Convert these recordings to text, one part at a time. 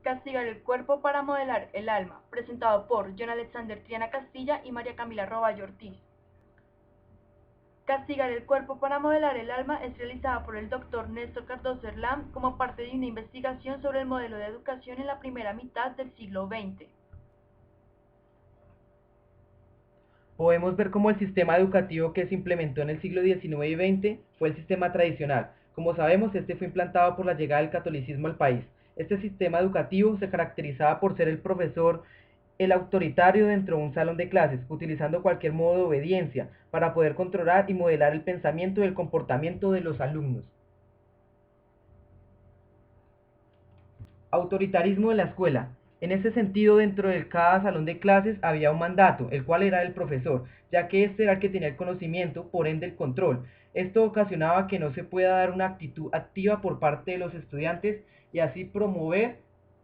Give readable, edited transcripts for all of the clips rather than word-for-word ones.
Castigar el cuerpo para modelar el alma, presentado por John Alexander Triana Castilla y María Camila Roballo Ortiz. Castigar el cuerpo para modelar el alma es realizada por el Dr. Néstor Cardoso Erlam como parte de una investigación sobre el modelo de educación en la primera mitad del siglo XX. Podemos ver cómo el sistema educativo que se implementó en el siglo XIX y XX fue el sistema tradicional. Como sabemos, este fue implantado por la llegada del catolicismo al país. Este sistema educativo se caracterizaba por ser el profesor el autoritario dentro de un salón de clases, utilizando cualquier modo de obediencia para poder controlar y modelar el pensamiento y el comportamiento de los alumnos. Autoritarismo de la escuela. En ese sentido, dentro de cada salón de clases había un mandato, el cual era el profesor, ya que este era el que tenía el conocimiento, por ende el control. Esto ocasionaba que no se pueda dar una actitud activa por parte de los estudiantes y así promover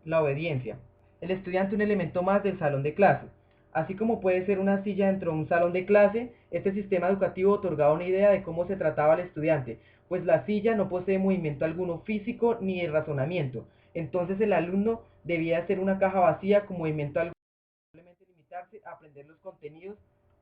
la obediencia. El estudiante un elemento más del salón de clase. Así como puede ser una silla dentro de un salón de clase, este sistema educativo otorgaba una idea de cómo se trataba al estudiante, pues la silla no posee movimiento alguno físico ni de razonamiento. Entonces el alumno debía ser una caja vacía con movimiento alguno, simplemente limitarse a aprender los contenidos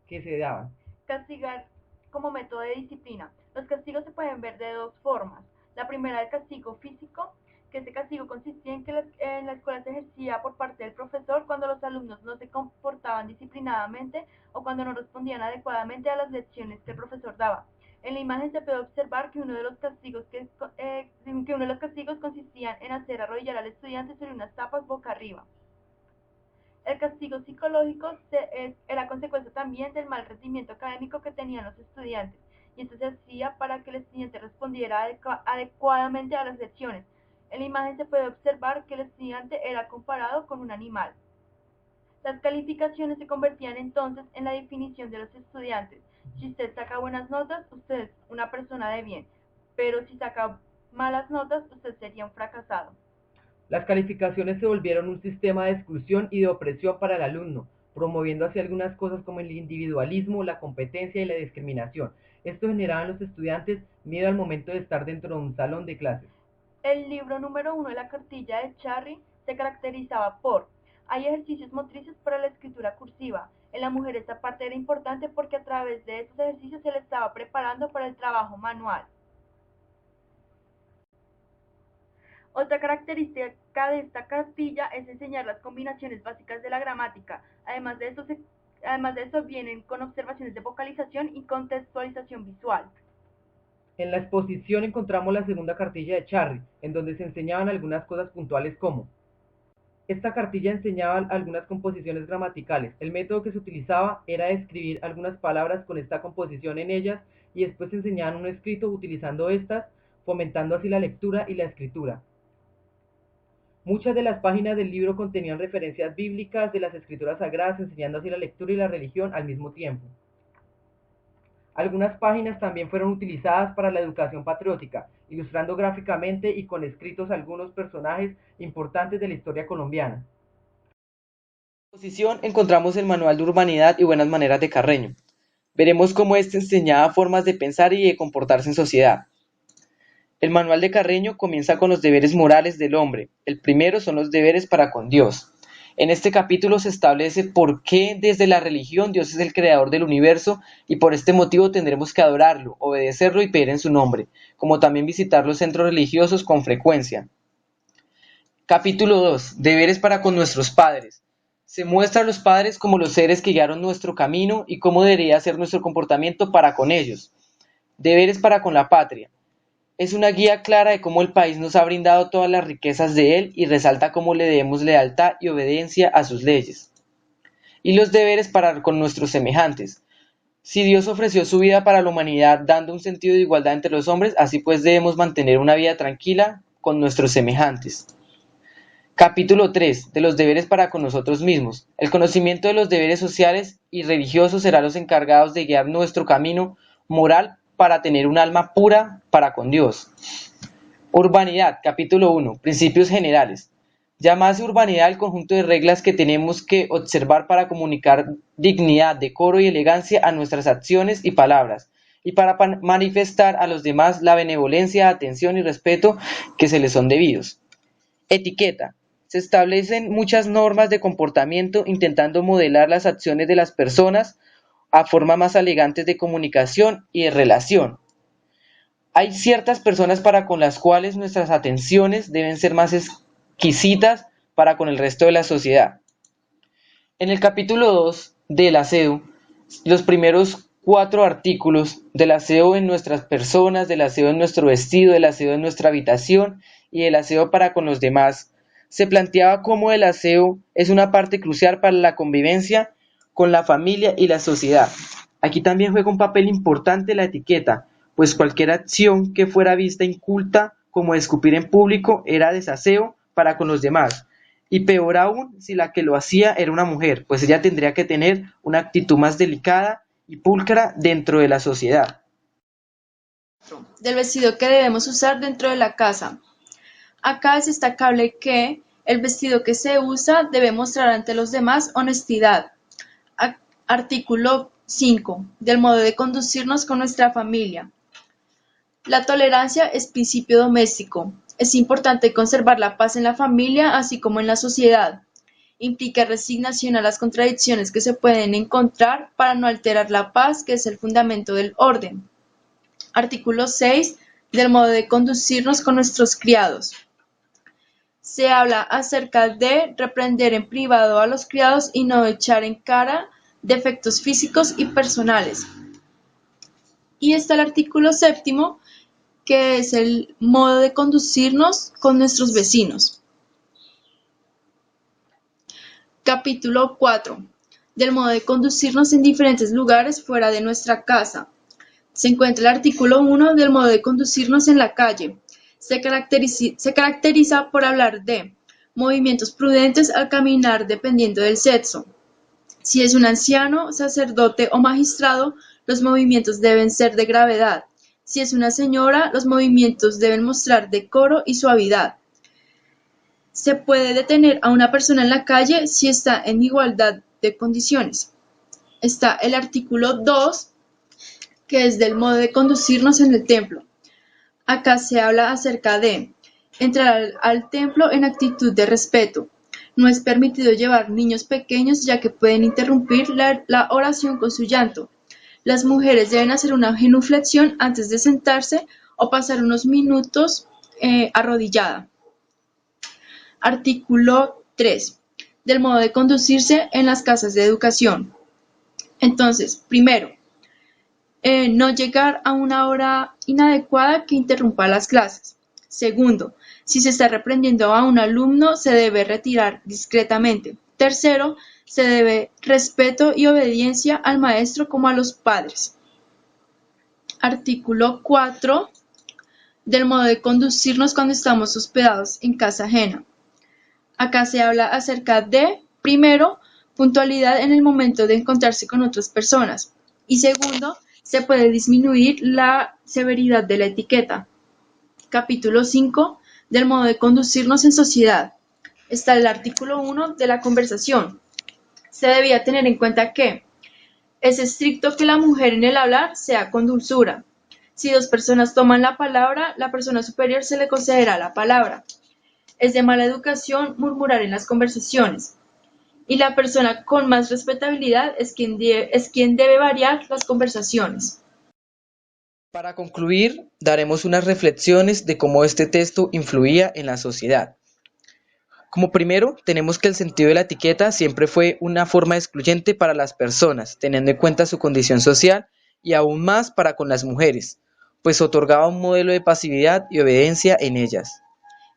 que se daban. Castigar como método de disciplina. Los castigos se pueden ver de dos formas. La primera, el castigo físico, que este castigo consistía en que en la escuela se ejercía por parte del profesor cuando los alumnos no se comportaban disciplinadamente o cuando no respondían adecuadamente a las lecciones que el profesor daba. En la imagen se puede observar que uno de los castigos consistía en hacer arrodillar al estudiante sobre unas tapas boca arriba. El castigo psicológico era consecuencia también del mal rendimiento académico que tenían los estudiantes, y esto se hacía para que el estudiante respondiera adecuadamente a las lecciones. En la imagen se puede observar que el estudiante era comparado con un animal. Las calificaciones se convertían entonces en la definición de los estudiantes. Si usted saca buenas notas, usted es una persona de bien, pero si saca malas notas, usted sería un fracasado. Las calificaciones se volvieron un sistema de exclusión y de opresión para el alumno, promoviendo así algunas cosas como el individualismo, la competencia y la discriminación. Esto generaba en los estudiantes miedo al momento de estar dentro de un salón de clases. El libro número 1 de la cartilla de Charry se caracterizaba por: hay ejercicios motrices para la escritura cursiva. En la mujer esta parte era importante porque a través de estos ejercicios se le estaba preparando para el trabajo manual. Otra característica de esta cartilla es enseñar las combinaciones básicas de la gramática. Además de eso vienen con observaciones de vocalización y contextualización visual. En la exposición encontramos la segunda cartilla de Charry, en donde se enseñaban algunas cosas puntuales como: esta cartilla enseñaba algunas composiciones gramaticales. El método que se utilizaba era escribir algunas palabras con esta composición en ellas y después enseñaban un escrito utilizando estas, fomentando así la lectura y la escritura. Muchas de las páginas del libro contenían referencias bíblicas de las escrituras sagradas, enseñando así la lectura y la religión al mismo tiempo. Algunas páginas también fueron utilizadas para la educación patriótica, ilustrando gráficamente y con escritos algunos personajes importantes de la historia colombiana. En la exposición encontramos el Manual de Urbanidad y Buenas Maneras de Carreño. Veremos cómo este enseñaba formas de pensar y de comportarse en sociedad. El Manual de Carreño comienza con los deberes morales del hombre. El primero son los deberes para con Dios. En este capítulo se establece por qué desde la religión Dios es el creador del universo y por este motivo tendremos que adorarlo, obedecerlo y pedir en su nombre, como también visitar los centros religiosos con frecuencia. Capítulo 2. Deberes para con nuestros padres. Se muestra a los padres como los seres que guiaron nuestro camino y cómo debería ser nuestro comportamiento para con ellos. Deberes para con la patria. Es una guía clara de cómo el país nos ha brindado todas las riquezas de él y resalta cómo le debemos lealtad y obediencia a sus leyes. Y los deberes para con nuestros semejantes. Si Dios ofreció su vida para la humanidad dando un sentido de igualdad entre los hombres, así pues debemos mantener una vida tranquila con nuestros semejantes. Capítulo 3. De los deberes para con nosotros mismos. El conocimiento de los deberes sociales y religiosos será los encargados de guiar nuestro camino moral para tener un alma pura para con Dios. Urbanidad, capítulo 1, principios generales. Llámase urbanidad el conjunto de reglas que tenemos que observar para comunicar dignidad, decoro y elegancia a nuestras acciones y palabras, y para manifestar a los demás la benevolencia, atención y respeto que se les son debidos. Etiqueta. se establecen muchas normas de comportamiento intentando modelar las acciones de las personas a formas más elegantes de comunicación y de relación. Hay ciertas personas para con las cuales nuestras atenciones deben ser más exquisitas para con el resto de la sociedad. En el capítulo 2 del aseo, los primeros 4 artículos del aseo en nuestras personas, del aseo en nuestro vestido, del aseo en nuestra habitación y del aseo para con los demás, se planteaba cómo el aseo es una parte crucial para la convivencia con la familia y la sociedad. Aquí también juega un papel importante la etiqueta, pues cualquier acción que fuera vista inculta como escupir en público era desaseo para con los demás. Y peor aún si la que lo hacía era una mujer, pues ella tendría que tener una actitud más delicada y pulcra dentro de la sociedad. Del vestido que debemos usar dentro de la casa. Acá es destacable que el vestido que se usa debe mostrar ante los demás honestidad. Artículo 5. Del modo de conducirnos con nuestra familia. La tolerancia es principio doméstico. Es importante conservar la paz en la familia así como en la sociedad. Implica resignación a las contradicciones que se pueden encontrar para no alterar la paz, que es el fundamento del orden. Artículo 6. Del modo de conducirnos con nuestros criados. Se habla acerca de reprender en privado a los criados y no echar en cara defectos físicos y personales. Y está el artículo 7, que es el modo de conducirnos con nuestros vecinos. Capítulo 4. Del modo de conducirnos en diferentes lugares fuera de nuestra casa. Se encuentra el artículo 1 del modo de conducirnos en la calle. Se caracteriza por hablar de movimientos prudentes al caminar dependiendo del sexo. Si es un anciano, sacerdote o magistrado, los movimientos deben ser de gravedad. Si es una señora, los movimientos deben mostrar decoro y suavidad. Se puede detener a una persona en la calle si está en igualdad de condiciones. Está el artículo 2, que es del modo de conducirnos en el templo. Acá se habla acerca de entrar al templo en actitud de respeto. No es permitido llevar niños pequeños ya que pueden interrumpir la oración con su llanto. Las mujeres deben hacer una genuflexión antes de sentarse o pasar unos minutos arrodillada. Artículo 3. Del modo de conducirse en las casas de educación. Entonces, primero, no llegar a una hora inadecuada que interrumpa las clases. Segundo, si se está reprendiendo a un alumno, se debe retirar discretamente. Tercero, se debe respeto y obediencia al maestro como a los padres. Artículo 4. Del modo de conducirnos cuando estamos hospedados en casa ajena. Acá se habla acerca de, primero, puntualidad en el momento de encontrarse con otras personas. Y segundo, se puede disminuir la severidad de la etiqueta. Capítulo 5. Del modo de conducirnos en sociedad. Está el artículo 1 de la conversación. Se debía tener en cuenta que es estricto que la mujer en el hablar sea con dulzura. Si 2 personas toman la palabra, la persona superior se le concederá la palabra. Es de mala educación murmurar en las conversaciones. Y la persona con más respetabilidad es quien debe variar las conversaciones. Para concluir, daremos unas reflexiones de cómo este texto influía en la sociedad. Como primero, tenemos que el sentido de la etiqueta siempre fue una forma excluyente para las personas, teniendo en cuenta su condición social y aún más para con las mujeres, pues otorgaba un modelo de pasividad y obediencia en ellas.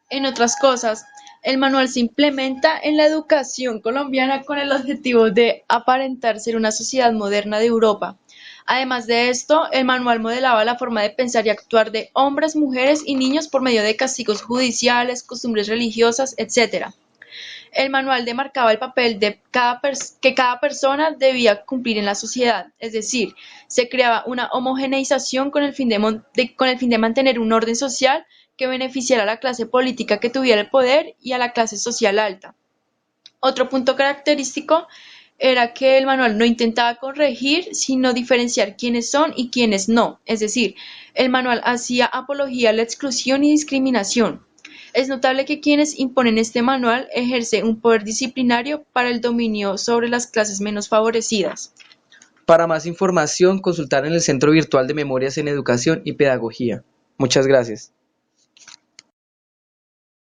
En otras cosas, el manual se implementa en la educación colombiana con el objetivo de aparentar ser una sociedad moderna de Europa. Además de esto, el manual modelaba la forma de pensar y actuar de hombres, mujeres y niños por medio de castigos judiciales, costumbres religiosas, etc. El manual demarcaba el papel de que cada persona debía cumplir en la sociedad, es decir, se creaba una homogeneización con el fin de mantener un orden social que beneficiara a la clase política que tuviera el poder y a la clase social alta. Otro punto característico era que el manual no intentaba corregir, sino diferenciar quiénes son y quiénes no, es decir, el manual hacía apología a la exclusión y discriminación. Es notable que quienes imponen este manual ejercen un poder disciplinario para el dominio sobre las clases menos favorecidas. Para más información, consultar en el Centro Virtual de Memorias en Educación y Pedagogía. Muchas gracias.